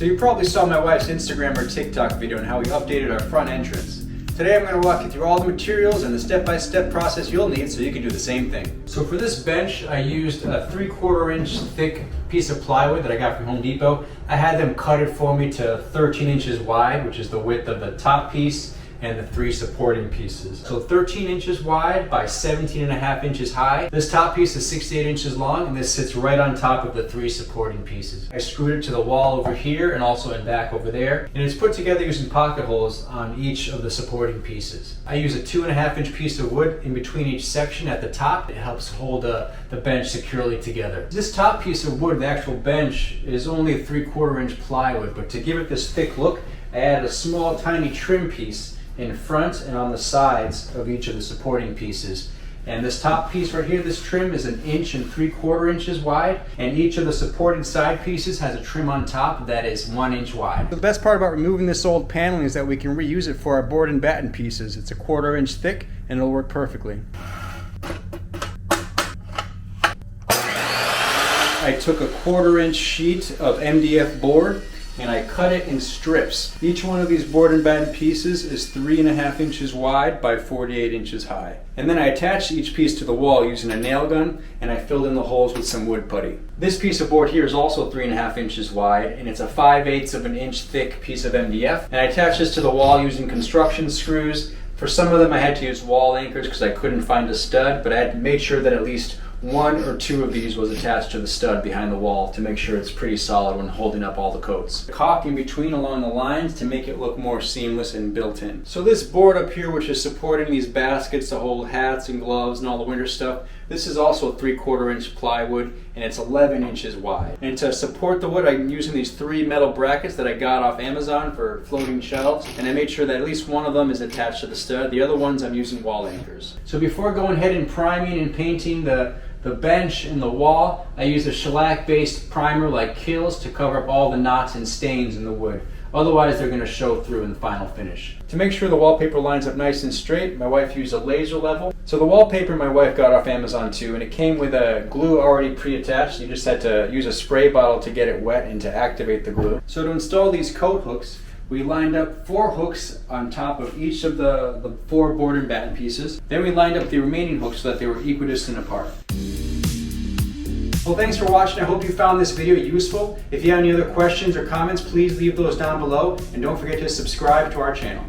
So you probably saw my wife's Instagram or TikTok video on how we updated our front entrance. Today I'm going to walk you through all the materials and the step-by-step process you'll need so you can do the same thing. So for this bench I used a 3/4 inch thick piece of plywood that I got from Home Depot. I had them cut it for me to 13 inches wide, which is the width of the top piece and the 3 supporting pieces. So 13 inches wide by 17.5 inches high. This top piece is 68 inches long and this sits right on top of the 3 supporting pieces. I screwed it to the wall over here and also in back over there. And it's put together using pocket holes on each of the supporting pieces. I use a 2.5 inch piece of wood in between each section at the top. It helps hold the bench securely together. This top piece of wood, the actual bench, is only a 3/4 inch plywood, but to give it this thick look, I added a small tiny trim piece in front and on the sides of each of the supporting pieces. And this top piece right here, this trim is 1 3/4 inches wide, and each of the supporting side pieces has a trim on top that is 1 inch wide. The best part about removing this old paneling is that we can reuse it for our board and batten pieces. It's 1/4 inch thick and it'll work perfectly. I took a 1/4 inch sheet of MDF board and I cut it in strips. Each one of these board and batten pieces is 3.5 inches wide by 48 inches high. And then I attached each piece to the wall using a nail gun, and I filled in the holes with some wood putty. This piece of board here is also 3.5 inches wide, and it's a 5/8 of an inch thick piece of MDF. And I attached this to the wall using construction screws. For some of them I had to use wall anchors because I couldn't find a stud, but I had made sure that at least 1 or 2 of these was attached to the stud behind the wall to make sure it's pretty solid when holding up all the coats. Caulk in between along the lines to make it look more seamless and built in. So this board up here, which is supporting these baskets to hold hats and gloves and all the winter stuff, this is also 3/4 inch plywood and it's 11 inches wide. And to support the wood, I'm using these 3 metal brackets that I got off Amazon for floating shelves, and I made sure that at least one of them is attached to the stud. The other ones I'm using wall anchors. So before going ahead and priming and painting the bench and the wall, I use a shellac-based primer like KILZ to cover up all the knots and stains in the wood. Otherwise, they're going to show through in the final finish. To make sure the wallpaper lines up nice and straight, my wife used a laser level. So the wallpaper my wife got off Amazon too, and it came with a glue already pre-attached. You just had to use a spray bottle to get it wet and to activate the glue. So to install these coat hooks, we lined up 4 hooks on top of each of the 4 board and batten pieces. Then we lined up the remaining hooks so that they were equidistant apart. Well, thanks for watching. I hope you found this video useful. If you have any other questions or comments, please leave those down below, and don't forget to subscribe to our channel.